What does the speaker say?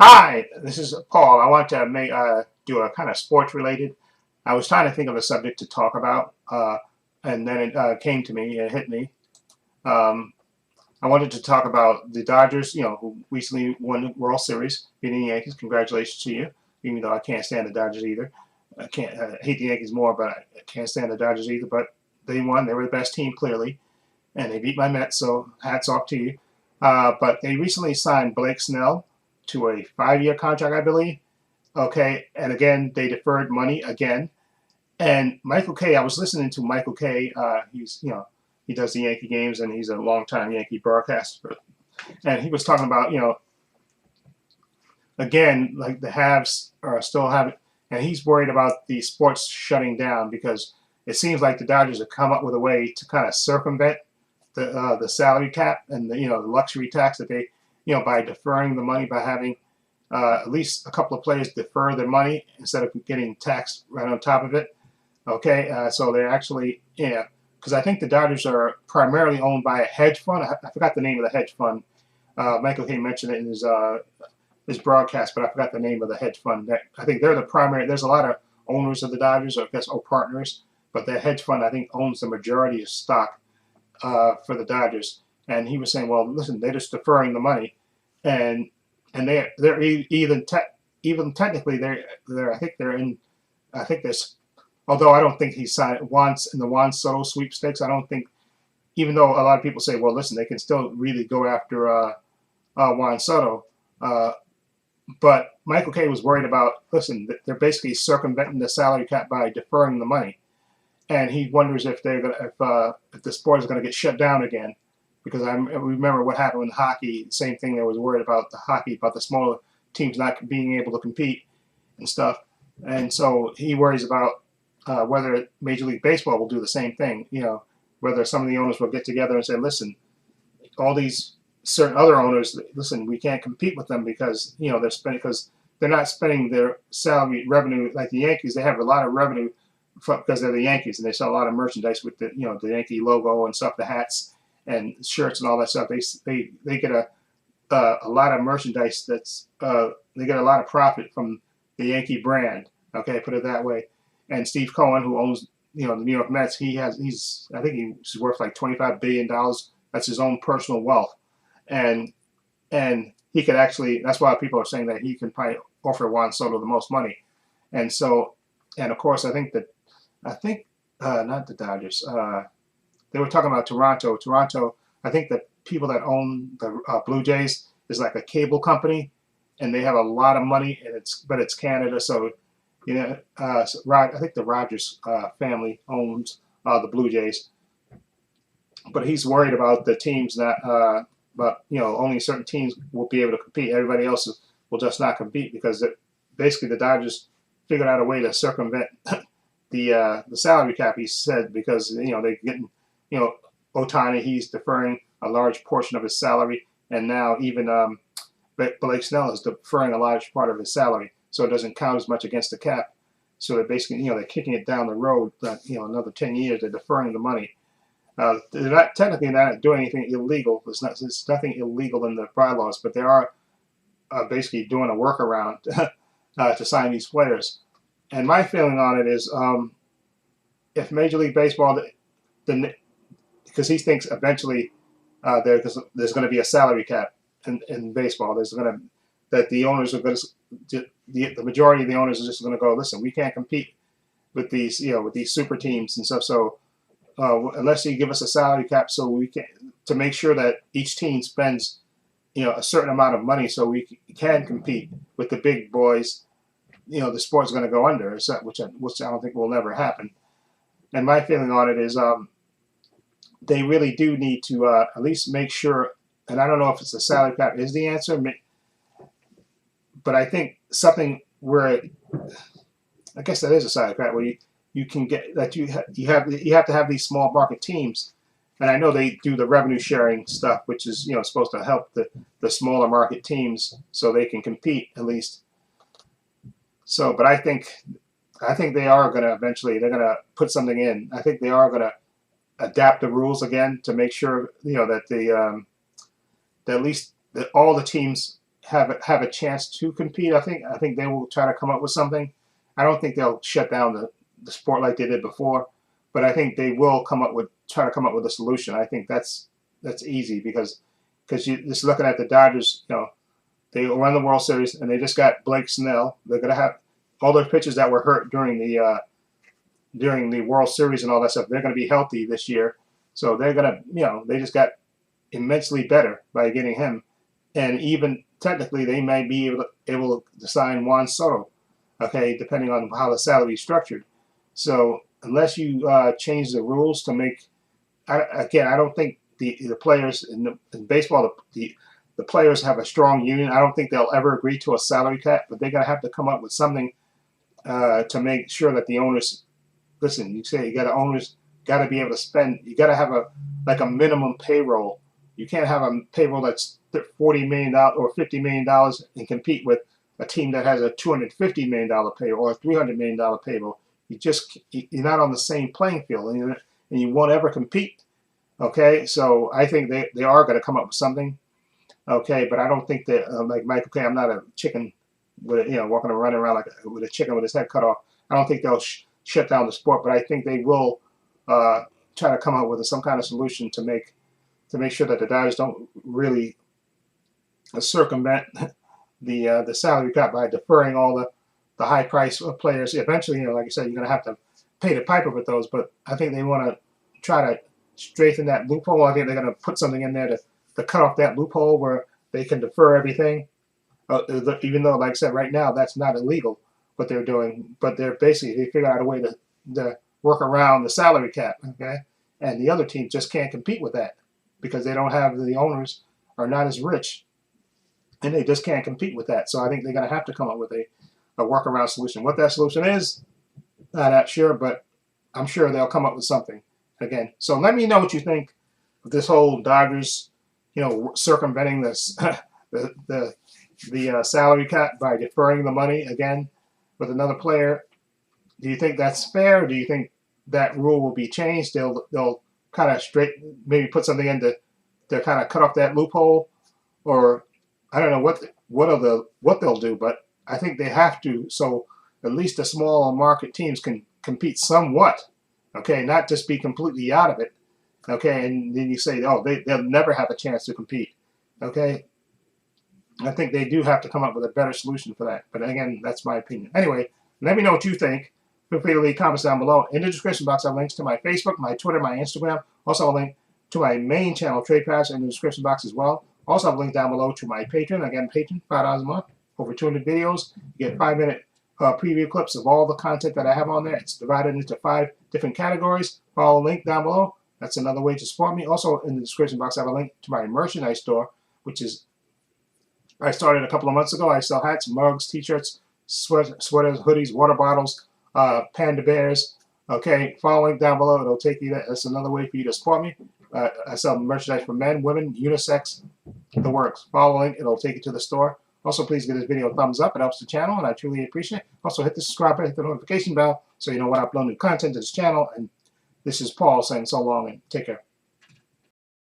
Hi, this is Paul. I want to do a kind of sports related. I was trying to think of a subject to talk about, and then it came to me, it hit me. Um, I wanted to talk about the Dodgers, who recently won the World Series, beating the Yankees. Congratulations to you, even though I can't stand the Dodgers either. I hate the Yankees more, but I can't stand the Dodgers either. But they won. They were the best team, clearly, and they beat my Mets, so hats off to you. But they recently signed Blake Snell to a 5-year contract, I believe. Okay, and again, they deferred money again. And Michael Kay, I was listening to Michael Kay. He does the Yankee games, and he's a longtime Yankee broadcaster. And he was talking about, again, like the haves are still having, and he's worried about the sports shutting down because it seems like the Dodgers have come up with a way to kind of circumvent the salary cap and the luxury tax that they by deferring the money by having at least a couple of players defer their money instead of getting taxed right on top of it. Okay, so they're actually because I think the Dodgers are primarily owned by a hedge fund. I forgot the name of the hedge fund. Michael Kay mentioned it in his broadcast, but I forgot the name of the hedge fund. I think they're the primary. There's a lot of owners of the Dodgers, or I guess, or partners, but the hedge fund I think owns the majority of stock for the Dodgers. And he was saying, well, listen, they're just deferring the money, and they're even technically they're I think they're in I think there's although I don't think he signed once in the Juan Soto sweepstakes. I don't think, even though a lot of people say, well, listen, they can still really go after Juan Soto. Uh, but Michael Kay was worried about, listen, they're basically circumventing the salary cap by deferring the money, and he wonders if they're gonna if the sport is going to get shut down again, because I remember what happened in hockey. Same thing. They was worried about the hockey, about the smaller teams not being able to compete and stuff, and so he worries about whether Major League Baseball will do the same thing. Whether some of the owners will get together and say, listen, all these certain other owners, listen, we can't compete with them because they're not spending their salary revenue like the Yankees. They have a lot of revenue because they're the Yankees, and they sell a lot of merchandise with the Yankee logo and stuff, the hats and shirts and all that stuff. They get a lot of merchandise they get a lot of profit from the Yankee brand. Okay, put it that way. And Steve Cohen, who owns the New York Mets, I think he's worth like $25 billion. That's his own personal wealth, and he could actually. That's why people are saying that he can probably offer Juan Soto the most money. And so, and of course, I think not the Dodgers. They were talking about Toronto. Toronto. I think the people that own the Blue Jays is like a cable company, and they have a lot of money, and it's Canada, so I think the Rogers family owns the Blue Jays, but he's worried about the teams that, but only certain teams will be able to compete. Everybody else will just not compete because basically the Dodgers figured out a way to circumvent the salary cap. He said because they're getting Otani, he's deferring a large portion of his salary, and now even Blake Snell is deferring a large part of his salary, so it doesn't count as much against the cap. So they're basically, they're kicking it down the road. Another 10 years, they're deferring the money. They're not technically not doing anything illegal. There's nothing illegal in the bylaws, but they are basically doing a workaround to sign these players. And my feeling on it is, if Major League Baseball, because he thinks eventually there's going to be a salary cap in baseball. That the owners are going to, the majority of the owners are just going to go, listen, we can't compete with these with these super teams and stuff. So unless you give us a salary cap, so we can, to make sure that each team spends a certain amount of money, so we can compete with the big boys. The sport's going to go under, which I don't think will never happen. And my feeling on it is, they really do need to at least make sure. And I don't know if it's a salary cap is the answer, but I think something where, I guess that is a salary cap where you can get that you have to have these small market teams, and I know they do the revenue sharing stuff, which is supposed to help the smaller market teams so they can compete at least. So, but I think they are going to eventually they're going to put something in. I think they are going to adapt the rules again to make sure that that at least that all the teams have a chance to compete. I think they will try to come up with something. I don't think they'll shut down the sport like they did before, but I think they will try to come up with a solution. I think that's easy because you just looking at the Dodgers, they won the World Series and they just got Blake Snell. They're gonna have all their pitchers that were hurt during the World Series and all that stuff. They're gonna be healthy this year, so they're gonna they just got immensely better by getting him, and even technically they might be able to sign Juan Soto, okay, depending on how the salary is structured. So unless you change the rules to make, I don't think the players in baseball, the players have a strong union. I don't think they'll ever agree to a salary cap, but they're gonna have to come up with something to make sure that the owners listen. You say owners got to be able to spend. You got to have a minimum payroll. You can't have a payroll that's $40 million or $50 million and compete with a team that has a $250 million payroll or a $300 million payroll. You're not on the same playing field, and you won't ever compete. Okay, so I think they are going to come up with something. Okay, but I don't think that like Mike. Okay, I'm not a chicken with walking around like with a chicken with his head cut off. I don't think they'll shut down the sport, but I think they will try to come up with some kind of solution to make sure that the Dodgers don't really circumvent the salary cap by deferring all the high price players. Eventually, like I said, you're going to have to pay the piper with those. But I think they want to try to straighten that loophole. I think they're going to put something in there to cut off that loophole where they can defer everything. Even though, like I said, right now that's not illegal what they're doing. But they figure out a way to work around the salary cap. Okay, and the other teams just can't compete with that because they don't have the owners are not as rich, and they just can't compete with that. So I think they're going to have to come up with a workaround solution. What that solution is, not sure, but I'm sure they'll come up with something. Again, so let me know what you think of this whole Dodgers, circumventing this the salary cap by deferring the money again with another player. Do you think that's fair? Or do you think that rule will be changed? They'll kind of maybe put something in to kind of cut off that loophole, or I don't know what they'll do, but I think they have to, so at least the smaller market teams can compete somewhat. Okay, not just be completely out of it. Okay, and then you say, oh, they'll never have a chance to compete. Okay, I think they do have to come up with a better solution for that. But again, that's my opinion. Anyway, let me know what you think. Feel free to leave comments down below. In the description box, I have links to my Facebook, my Twitter, my Instagram. Also, a link to my main channel, Trepacer, in the description box as well. Also, I have a link down below to my Patreon. Again, Patreon, $5 a month, over 200 videos. You get 5-minute preview clips of all the content that I have on there. It's divided into 5 different categories. Follow the link down below. That's another way to support me. Also, in the description box, I have a link to my merchandise store, which is I started a couple of months ago. I sell hats, mugs, t-shirts, sweaters, hoodies, water bottles, panda bears. Okay, follow the link down below. It'll take you there. That's another way for you to support me. I sell merchandise for men, women, unisex, the works. Follow the link. It'll take you to the store. Also, please give this video a thumbs up. It helps the channel, and I truly appreciate it. Also, hit the subscribe button, hit the notification bell, so you know when I upload new content to this channel. And this is Paul saying so long, and take care.